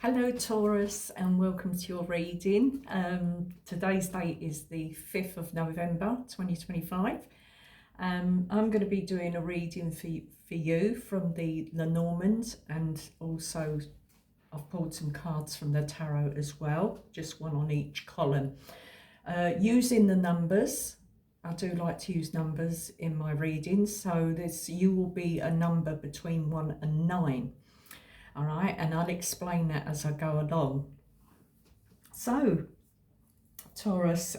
Hello Taurus, and welcome to your reading. Today's date is the 5th of November 2025. I'm going to be doing a reading for you from the Lenormand, and also I've pulled some cards from the tarot as well, just one on each column. Using the numbers, I do like to use numbers in my readings, so you will be a number between 1 and 9. All right, and I'll explain that as I go along. So, Taurus,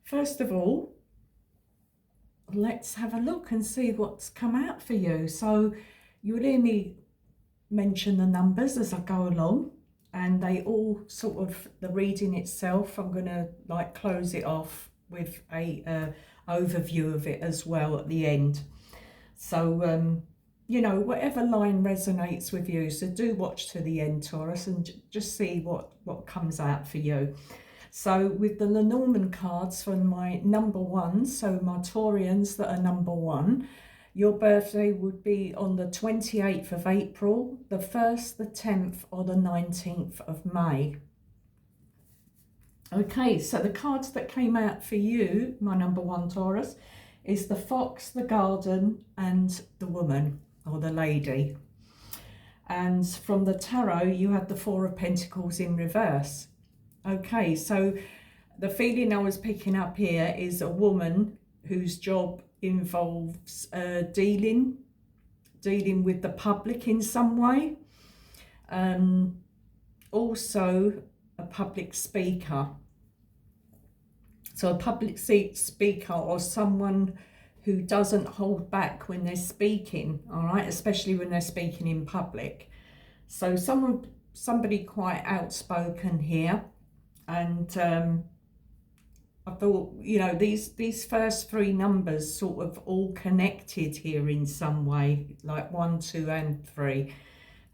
first of all, let's have a look and see what's come out for you. So, you'll hear me mention the numbers as I go along, and they all sort of, the reading itself, I'm going to like close it off with a overview of it as well at the end. So, you know, whatever line resonates with you, so do watch to the end, Taurus, and just see what comes out for you. So with the Lenormand cards for my number one, so my Taurians that are number one, your birthday would be on the 28th of April, the 1st, the 10th, or the 19th of May. Okay, so the cards that came out for you, my number one Taurus, is the fox, the garden, and the woman, or the lady. And from the tarot, you had the Four of Pentacles in reverse. Okay, so the feeling I was picking up here is a woman whose job involves dealing with the public in some way. Also a public speaker. So a public speaker, or someone who doesn't hold back when they're speaking, all right, especially when they're speaking in public. So somebody quite outspoken here, and I thought, you know, these first three numbers sort of all connected here in some way, like 1, 2, and 3.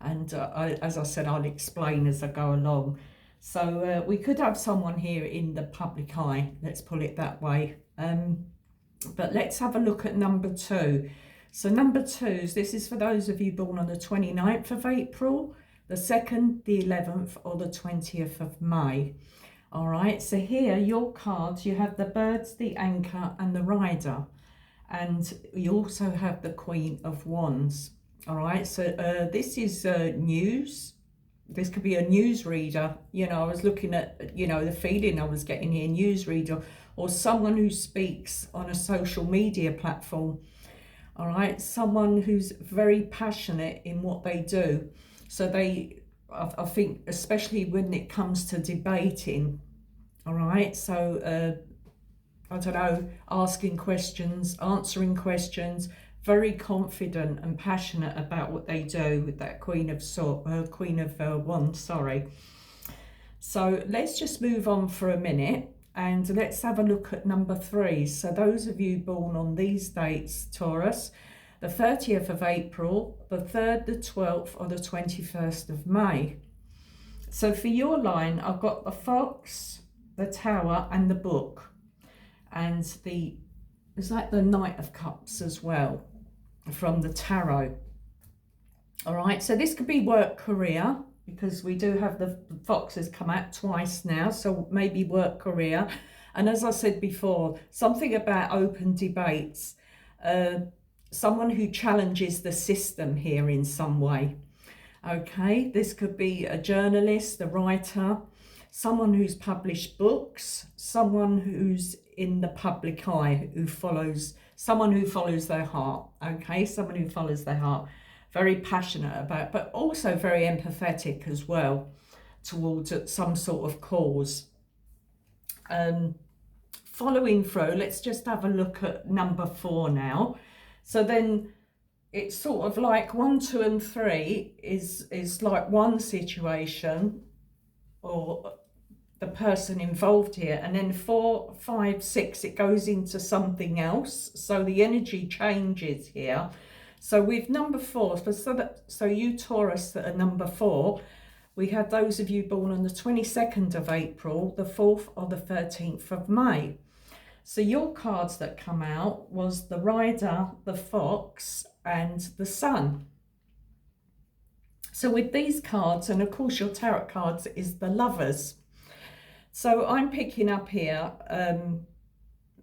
And as I said, I'll explain as I go along. So we could have someone here in the public eye, let's put it that way. But let's have a look at number 2. So number 2s, this is for those of you born on the 29th of April, the 2nd, the 11th, or the 20th of May. All right, so here, your cards, you have the birds, the anchor, and the rider. And you also have the Queen of Wands. All right, so this is news. This could be a newsreader. You know, I was looking at, you know, the feeling I was getting here, newsreader, or someone who speaks on a social media platform. All right, someone who's very passionate in what they do. So I think, especially when it comes to debating, all right, so I don't know, asking questions, answering questions, very confident and passionate about what they do with that Queen of Wands, sorry. So let's just move on for a minute and let's have a look at number 3. So those of you born on these dates, Taurus, the 30th of April, the 3rd, the 12th, or the 21st of May. So for your line, I've got the fox, the tower, and the book. And it's like the Knight of Cups as well from the tarot. All right, so this could be work, career, because we do have the foxes come out twice now, so maybe work, career. And as I said before, something about open debates, someone who challenges the system here in some way. Okay, this could be a journalist, a writer, someone who's published books, someone who's in the public eye, someone who follows their heart. Okay, someone who follows their heart, very passionate about, but also very empathetic as well towards some sort of cause. Following through, let's just have a look at number 4 now. So then it's sort of like 1, 2, and 3 is like one situation or the person involved here, and then 4, 5, 6, it goes into something else. So the energy changes here. So with number 4, so you Taurus that are number 4, we have those of you born on the 22nd of April, the 4th, or the 13th of May. So your cards that come out was the rider, the fox, and the sun. So with these cards, and of course your tarot cards is the Lovers. So I'm picking up here,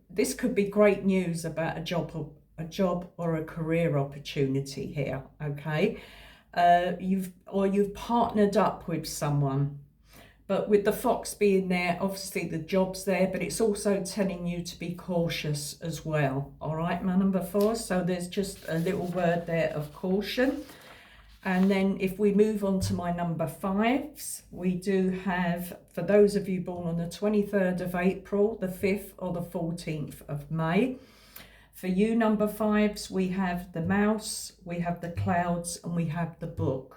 this could be great news about a job or a career opportunity here, okay? You've partnered up with someone. But with the fox being there, obviously the job's there, but it's also telling you to be cautious as well. All right, my number 4. So there's just a little word there of caution. And then if we move on to my number 5s, we do have, for those of you born on the 23rd of April, the 5th or the 14th of May. For you number 5s, we have the mouse, we have the clouds, and we have the book.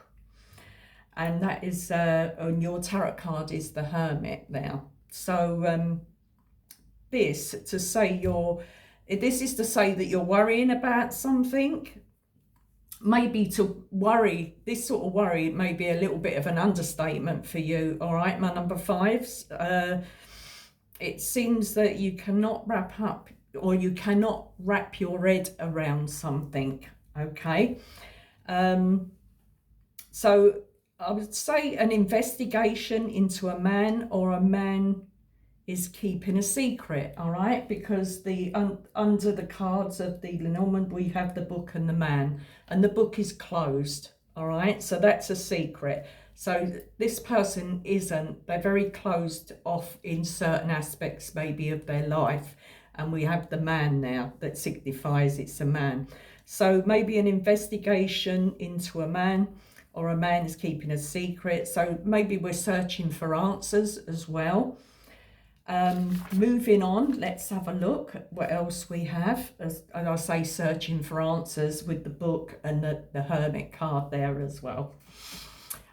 And that is, on your tarot card is the Hermit now. So this is to say that you're worrying about something. Maybe to worry, this sort of worry may be a little bit of an understatement for you, all right, my number 5s. It seems that you cannot wrap your head around something, okay? So I would say an investigation into a man, or a man is keeping a secret, all right? Because the under the cards of the Lenormand, we have the book and the man, and the book is closed, all right? So that's a secret. So this person they're very closed off in certain aspects maybe of their life. And we have the man now that signifies it's a man. So maybe an investigation into a man, or a man is keeping a secret. So maybe we're searching for answers as well. Moving on, let's have a look at what else we have. As I say, searching for answers with the book and the Hermit card there as well.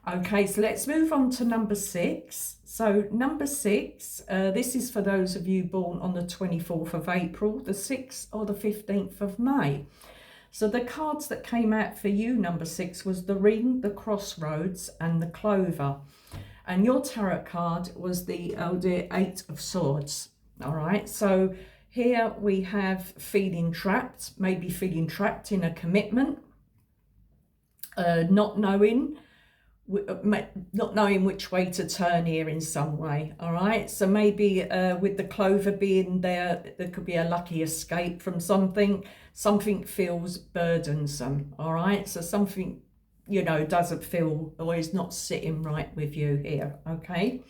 Okay, so let's move on to number 6. So number 6, this is for those of you born on the 24th of April, the 6th or the 15th of May. So the cards that came out for you, number 6, was the Ring, the Crossroads, and the Clover. And your tarot card was the 8 of Swords. All right, so here we have feeling trapped, maybe feeling trapped in a commitment, not knowing which way to turn here in some way. All right, so maybe with the Clover being there could be a lucky escape from something feels burdensome. All right, so something doesn't feel, or is not sitting right with you here. Okay,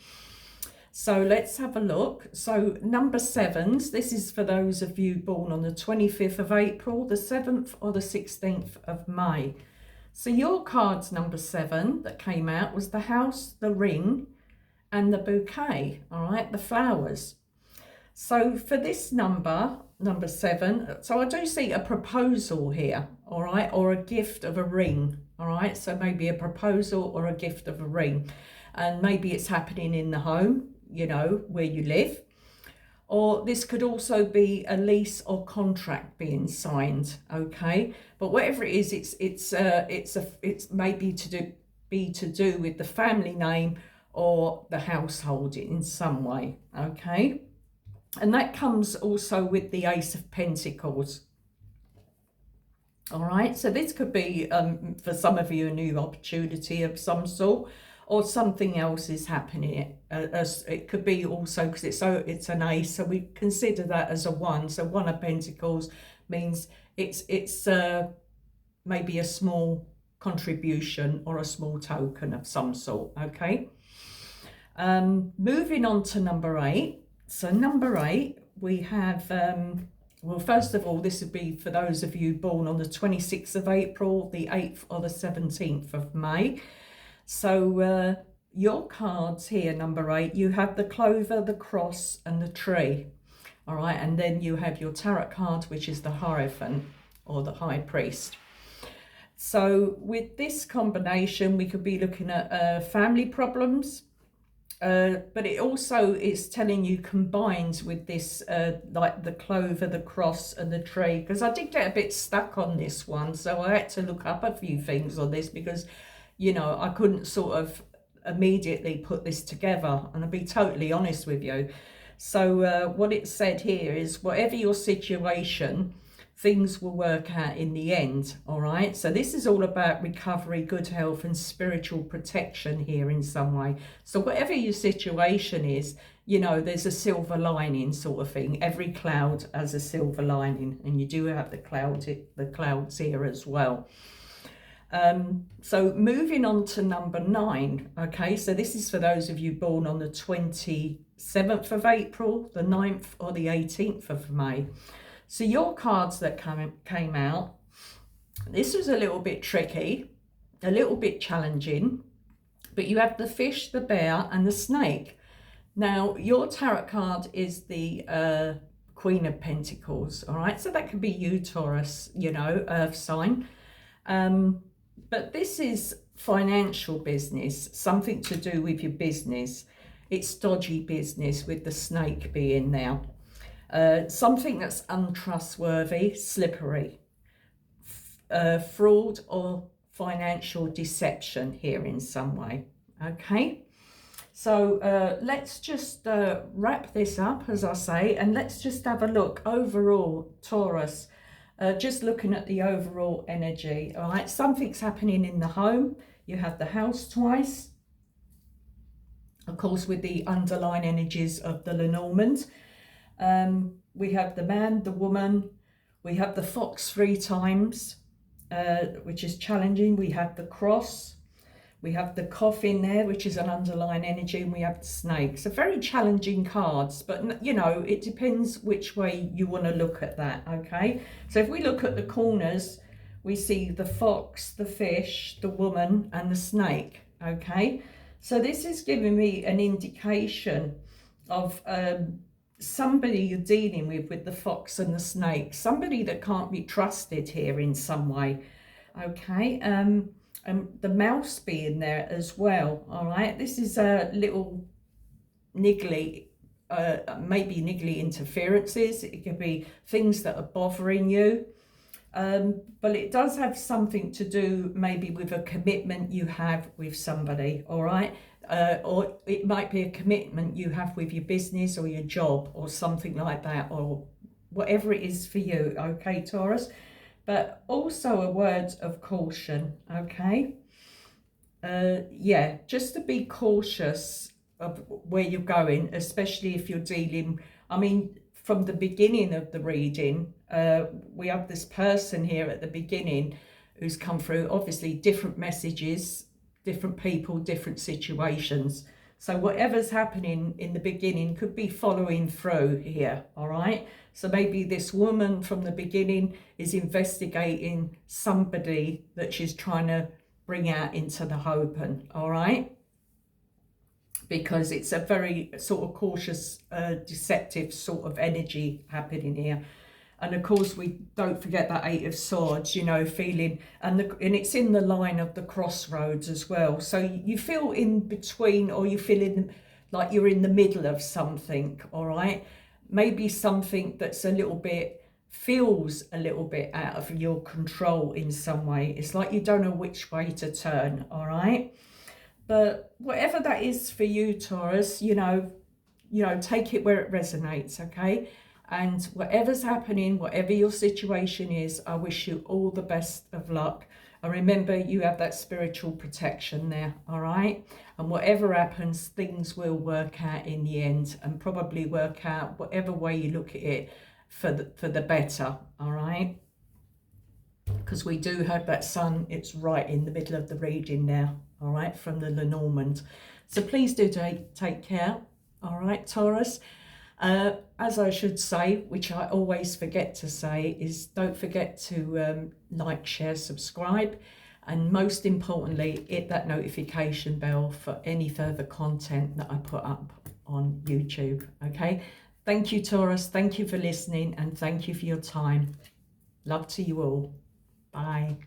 so let's have a look. So number 7s, this is for those of you born on the 25th of April, the 7th or the 16th of May. So your cards, number 7, that came out was the House, the Ring, and the Bouquet, all right, the flowers. So for this number 7, so I do see a proposal here, all right, or a gift of a ring, all right, so maybe a proposal or a gift of a ring, and maybe it's happening in the home, where you live. Or this could also be a lease or contract being signed, okay? But whatever it is, it's maybe to do with the family name or the household in some way, okay? And that comes also with the Ace of Pentacles. All right, so this could be for some of you a new opportunity of some sort, or something else is happening. It could be also, because it's an ace, so we consider that as a 1. So 1 of Pentacles means it's maybe a small contribution or a small token of some sort. Okay. Moving on to number 8. So number 8, we have well, first of all, this would be for those of you born on the 26th of April, the 8th or the 17th of May. So your cards here, number 8, you have the Clover, the Cross, and the Tree. All right, and then you have your tarot card, which is the Hierophant or the High Priest. So with this combination, we could be looking at family problems, but it also is telling you combined with this, like the Clover, the Cross, and the Tree, because I did get a bit stuck on this one, so I had to look up a few things on this because I couldn't sort of immediately put this together, and I'll be totally honest with you. So what it said here is, whatever your situation, things will work out in the end, all right? So this is all about recovery, good health, and spiritual protection here in some way. So whatever your situation is, you know, there's a silver lining sort of thing. Every cloud has a silver lining, and you do have the clouds here as well. So moving on to number 9, okay, so this is for those of you born on the 27th of April, the 9th or the 18th of May. So your cards that came out, this was a little bit tricky, a little bit challenging, but you have the fish, the bear, and the snake. Now, your tarot card is the Queen of Pentacles, all right? So that could be you, Taurus, you know, earth sign. But this is financial business, something to do with your business. It's dodgy business with the snake being there. Something that's untrustworthy, slippery, fraud or financial deception here in some way, okay? So let's just wrap this up, as I say, and let's just have a look overall, Taurus, just looking at the overall energy, all right? Something's happening in the home. You have the house twice, of course, with the underlying energies of the Lenormand. We have the man, the woman, we have the fox 3 times, which is challenging. We have the cross, we have the coffin there, which is an underlying energy, and we have the snake. So very challenging cards, but you know, it depends which way you want to look at that, okay? So if we look at the corners, we see the fox, the fish, the woman, and the snake, okay? So this is giving me an indication of somebody you're dealing with the fox and the snake, somebody that can't be trusted here in some way, okay? And the mouse being there as well, all right? This is a little niggly, maybe niggly interferences. It could be things that are bothering you, but it does have something to do maybe with a commitment you have with somebody, all right? Or it might be a commitment you have with your business or your job or something like that, or whatever it is for you, okay, Taurus? But also a word of caution, okay? Yeah, just to be cautious of where you're going, especially if you're dealing, I mean, from the beginning of the reading, we have this person here at the beginning who's come through, obviously different messages, different people, different situations. So whatever's happening in the beginning could be following through here, all right? So maybe this woman from the beginning is investigating somebody that she's trying to bring out into the open, all right? Because it's a very sort of cautious, deceptive sort of energy happening here. And of course, we don't forget that 8 of Swords, you know, feeling, and it's in the line of the crossroads as well. So you feel in between, or you feel like you're in the middle of something, all right? Maybe something that's feels a little bit out of your control in some way. It's like you don't know which way to turn, all right? But whatever that is for you, Taurus, you know, take it where it resonates, okay? And whatever's happening, whatever your situation is, I wish you all the best of luck. And remember, you have that spiritual protection there, all right? And whatever happens, things will work out in the end, and probably work out whatever way you look at it for the better, all right? Because we do have that sun, it's right in the middle of the reading now, all right, from the Lenormand. So please do take care, all right, Taurus? As I should say, which I always forget to say, is don't forget to like, share, subscribe, and most importantly, hit that notification bell for any further content that I put up on YouTube, okay? Thank you, Taurus. Thank you for listening, and thank you for your time. Love to you all. Bye.